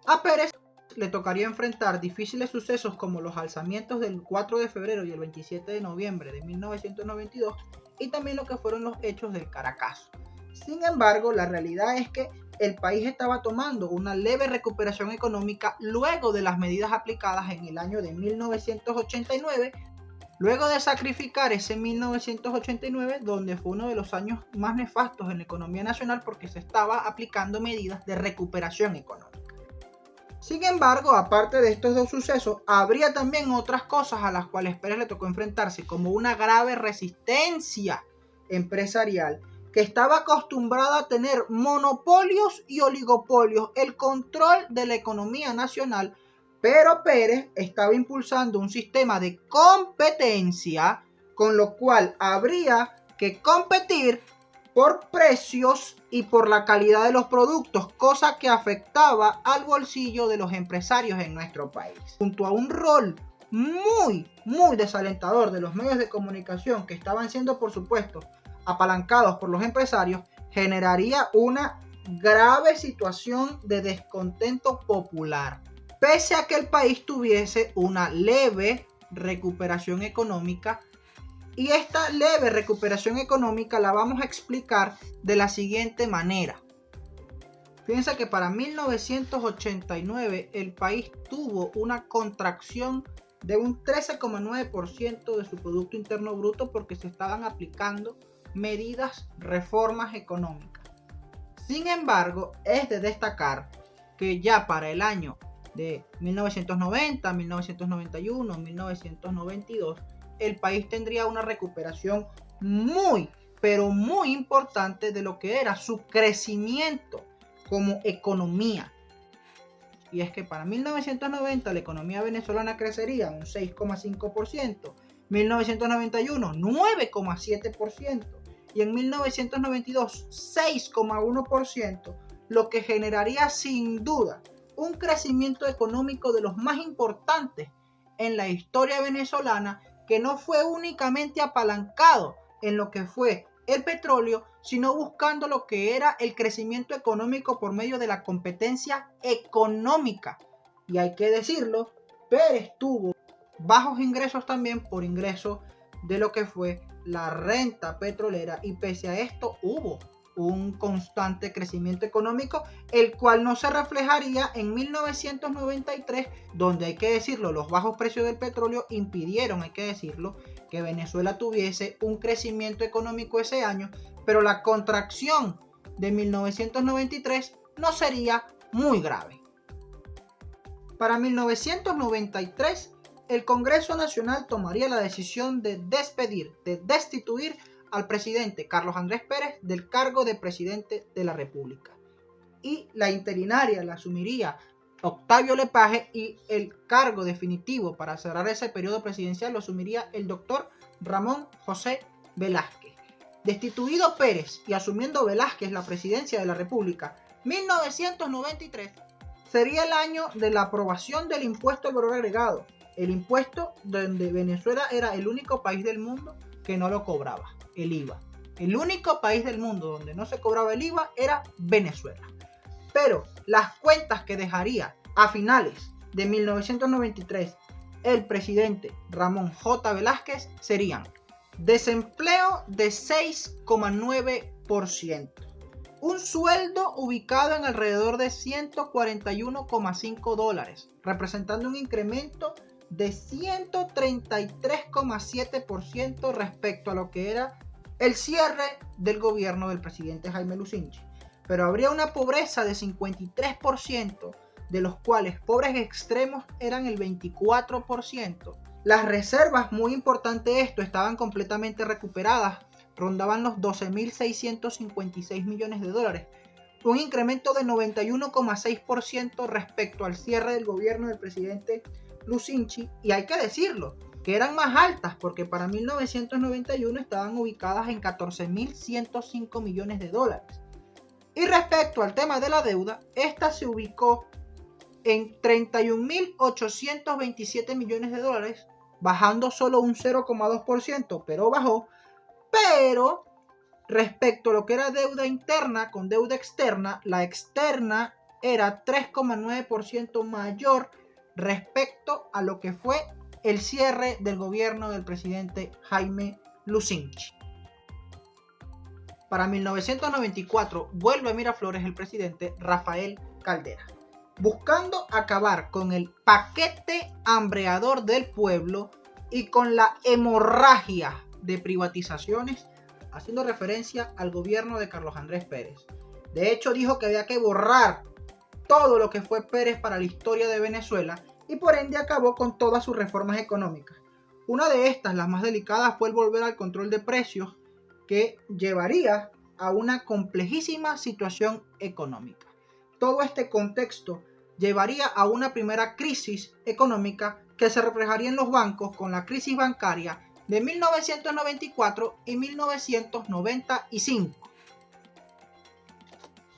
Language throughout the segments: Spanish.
A Pérez le tocaría enfrentar difíciles sucesos como los alzamientos del 4 de febrero y el 27 de noviembre de 1992 y también lo que fueron los hechos del Caracazo. Sin embargo, la realidad es que el país estaba tomando una leve recuperación económica luego de las medidas aplicadas en el año de 1989, luego de sacrificar ese 1989, donde fue uno de los años más nefastos en la economía nacional porque se estaba aplicando medidas de recuperación económica. Sin embargo, aparte de estos dos sucesos, habría también otras cosas a las cuales Pérez le tocó enfrentarse, como una grave resistencia empresarial que estaba acostumbrada a tener monopolios y oligopolios, el control de la economía nacional, pero Pérez estaba impulsando un sistema de competencia, con lo cual habría que competir por precios y por la calidad de los productos, cosa que afectaba al bolsillo de los empresarios en nuestro país. Junto a un rol muy desalentador de los medios de comunicación que estaban siendo, por supuesto, apalancados por los empresarios, generaría una grave situación de descontento popular. Pese a que el país tuviese una leve recuperación económica, y esta leve recuperación económica la vamos a explicar de la siguiente manera. Fíjense que para 1989 el país tuvo una contracción de un 13,9% de su Producto Interno Bruto porque se estaban aplicando medidas, reformas económicas. Sin embargo, es de destacar que ya para el año de 1990, 1991, 1992, el país tendría una recuperación muy importante de lo que era su crecimiento como economía. Y es que para 1990 la economía venezolana crecería un 6,5%, 1991 9,7% y en 1992 6,1%, lo que generaría sin duda un crecimiento económico de los más importantes en la historia venezolana, que no fue únicamente apalancado en lo que fue el petróleo, sino buscando lo que era el crecimiento económico por medio de la competencia económica. Y hay que decirlo, Pérez tuvo bajos ingresos también por ingreso de lo que fue la renta petrolera, y pese a esto hubo un constante crecimiento económico, el cual no se reflejaría en 1993, donde hay que decirlo, los bajos precios del petróleo impidieron, hay que decirlo, que Venezuela tuviese un crecimiento económico ese año, pero la contracción de 1993 no sería muy grave. Para 1993, el Congreso Nacional tomaría la decisión de destituir al presidente Carlos Andrés Pérez del cargo de presidente de la República. Y la interinaria la asumiría Octavio Lepage, y el cargo definitivo para cerrar ese periodo presidencial lo asumiría el doctor Ramón José Velázquez. Destituido Pérez y asumiendo Velázquez la presidencia de la República, 1993 sería el año de la aprobación del impuesto al valor agregado, el impuesto donde Venezuela era el único país del mundo que no lo cobraba, el IVA. El único país del mundo donde no se cobraba el IVA era Venezuela. Pero las cuentas que dejaría a finales de 1993 el presidente Ramón J. Velázquez serían: desempleo de 6,9%, un sueldo ubicado en alrededor de $141,5, representando un incremento de 133,7% respecto a lo que era el cierre del gobierno del presidente Jaime Lucinchi. Pero habría una pobreza de 53%, de los cuales pobres extremos eran el 24%. Las reservas, muy importante esto, estaban completamente recuperadas, rondaban los 12.656 millones de dólares, un incremento de 91,6% respecto al cierre del gobierno del presidente Lucinchi, y hay que decirlo, que eran más altas porque para 1991 estaban ubicadas en 14.105 millones de dólares. Y respecto al tema de la deuda, esta se ubicó en 31.827 millones de dólares, bajando solo un 0,2%, pero bajó. Pero respecto a lo que era deuda interna con deuda externa, la externa era 3,9% mayor respecto a lo que fue el cierre del gobierno del presidente Jaime Lucinchi. Para 1994 vuelve a Miraflores el presidente Rafael Caldera, buscando acabar con el paquete hambreador del pueblo y con la hemorragia de privatizaciones, haciendo referencia al gobierno de Carlos Andrés Pérez. De hecho, dijo que había que borrar todo lo que fue Pérez para la historia de Venezuela y por ende acabó con todas sus reformas económicas. Una de estas, las más delicadas, fue el volver al control de precios, que llevaría a una complejísima situación económica. Todo este contexto llevaría a una primera crisis económica que se reflejaría en los bancos con la crisis bancaria de 1994 y 1995.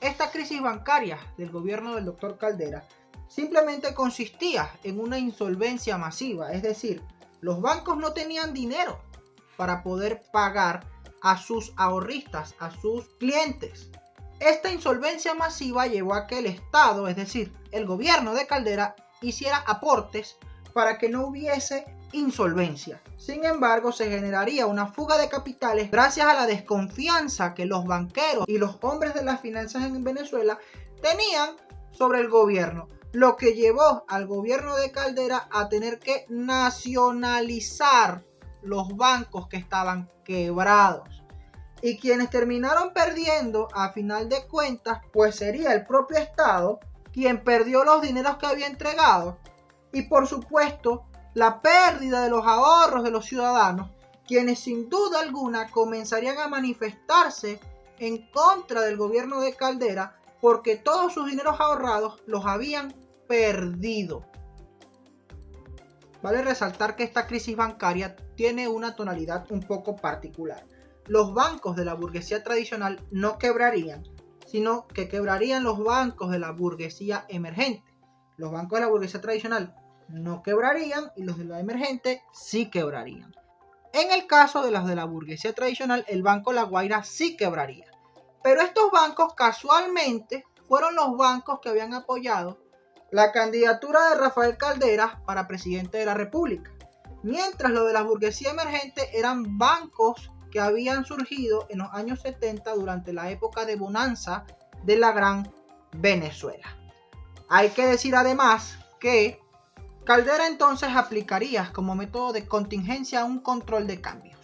Esta crisis bancaria del gobierno del doctor Caldera simplemente consistía en una insolvencia masiva, es decir, los bancos no tenían dinero para poder pagar a sus ahorristas, a sus clientes. Esta insolvencia masiva llevó a que el Estado, es decir, el gobierno de Caldera, hiciera aportes para que no hubiese insolvencia. Sin embargo, se generaría una fuga de capitales gracias a la desconfianza que los banqueros y los hombres de las finanzas en Venezuela tenían sobre el gobierno, lo que llevó al gobierno de Caldera a tener que nacionalizar los bancos que estaban quebrados. Y quienes terminaron perdiendo a final de cuentas, pues sería el propio Estado quien perdió los dineros que había entregado. Y por supuesto, la pérdida de los ahorros de los ciudadanos, quienes sin duda alguna comenzarían a manifestarse en contra del gobierno de Caldera porque todos sus dineros ahorrados los habían perdido. Vale resaltar que esta crisis bancaria tiene una tonalidad un poco particular. Los bancos de la burguesía tradicional no quebrarían, sino que quebrarían los bancos de la burguesía emergente. Los bancos de la burguesía tradicional no quebrarían y los de la emergente sí quebrarían. En el caso de los de la burguesía tradicional, el Banco La Guaira sí quebraría. Pero estos bancos casualmente fueron los bancos que habían apoyado la candidatura de Rafael Caldera para presidente de la República. Mientras lo de la burguesía emergente eran bancos que habían surgido en los años 70 durante la época de bonanza de la Gran Venezuela. Hay que decir además que Caldera entonces aplicaría como método de contingencia un control de cambios.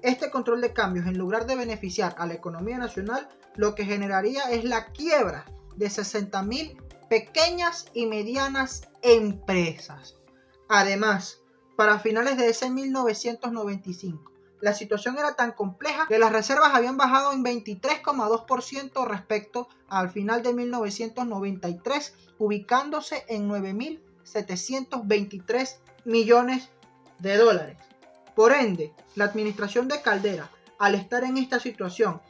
Este control de cambios, en lugar de beneficiar a la economía nacional, lo que generaría es la quiebra de 60.000 pequeñas y medianas empresas. Además, para finales de ese 1995, la situación era tan compleja que las reservas habían bajado en 23,2% respecto al final de 1993, ubicándose en 9.723 millones de dólares. Por ende, la administración de Caldera, al estar en esta situación,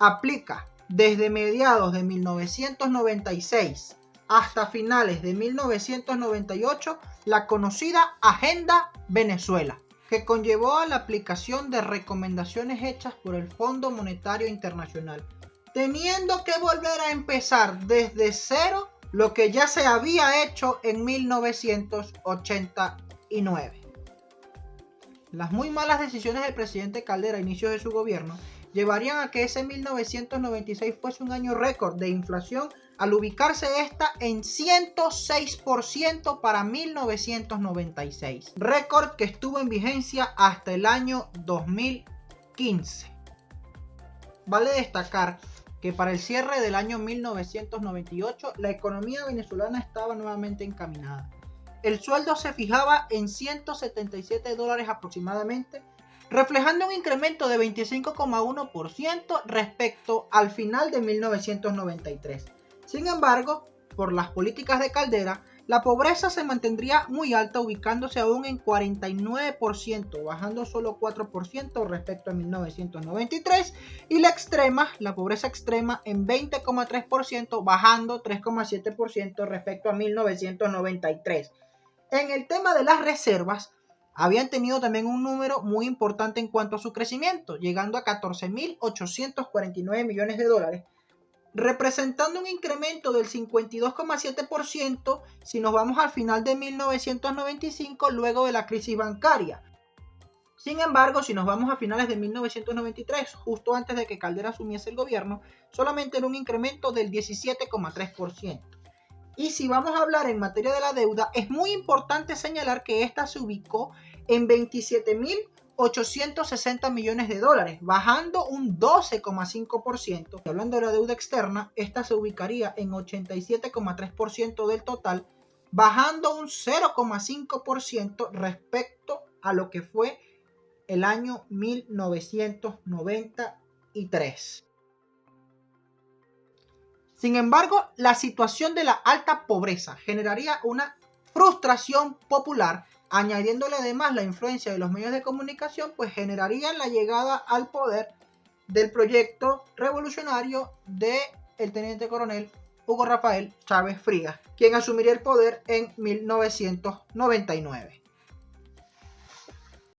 aplica desde mediados de 1996 hasta finales de 1998 la conocida Agenda Venezuela, que conllevó a la aplicación de recomendaciones hechas por el Fondo Monetario Internacional, teniendo que volver a empezar desde cero lo que ya se había hecho en 1989. Las muy malas decisiones del presidente Caldera a inicios de su gobierno llevarían a que ese 1996 fuese un año récord de inflación, al ubicarse esta en 106% para 1996, récord que estuvo en vigencia hasta el año 2015. Vale destacar que para el cierre del año 1998 la economía venezolana estaba nuevamente encaminada. El sueldo se fijaba en $177 aproximadamente, reflejando un incremento de 25,1% respecto al final de 1993. Sin embargo, por las políticas de Caldera, la pobreza se mantendría muy alta, ubicándose aún en 49%, bajando solo 4% respecto a 1993, y la pobreza extrema, en 20,3%, bajando 3,7% respecto a 1993. En el tema de las reservas, habían tenido también un número muy importante en cuanto a su crecimiento, llegando a 14.849 millones de dólares, representando un incremento del 52,7% si nos vamos al final de 1995 luego de la crisis bancaria. Sin embargo, si nos vamos a finales de 1993, justo antes de que Caldera asumiese el gobierno, solamente era un incremento del 17,3%. Y si vamos a hablar en materia de la deuda, es muy importante señalar que esta se ubicó en 27.860 millones de dólares, bajando un 12,5%. Hablando de la deuda externa, esta se ubicaría en 87,3% del total, bajando un 0,5% respecto a lo que fue el año 1993. Sin embargo, la situación de la alta pobreza generaría una frustración popular, añadiéndole además la influencia de los medios de comunicación, pues generarían la llegada al poder del proyecto revolucionario del teniente coronel Hugo Rafael Chávez Frías, quien asumiría el poder en 1999.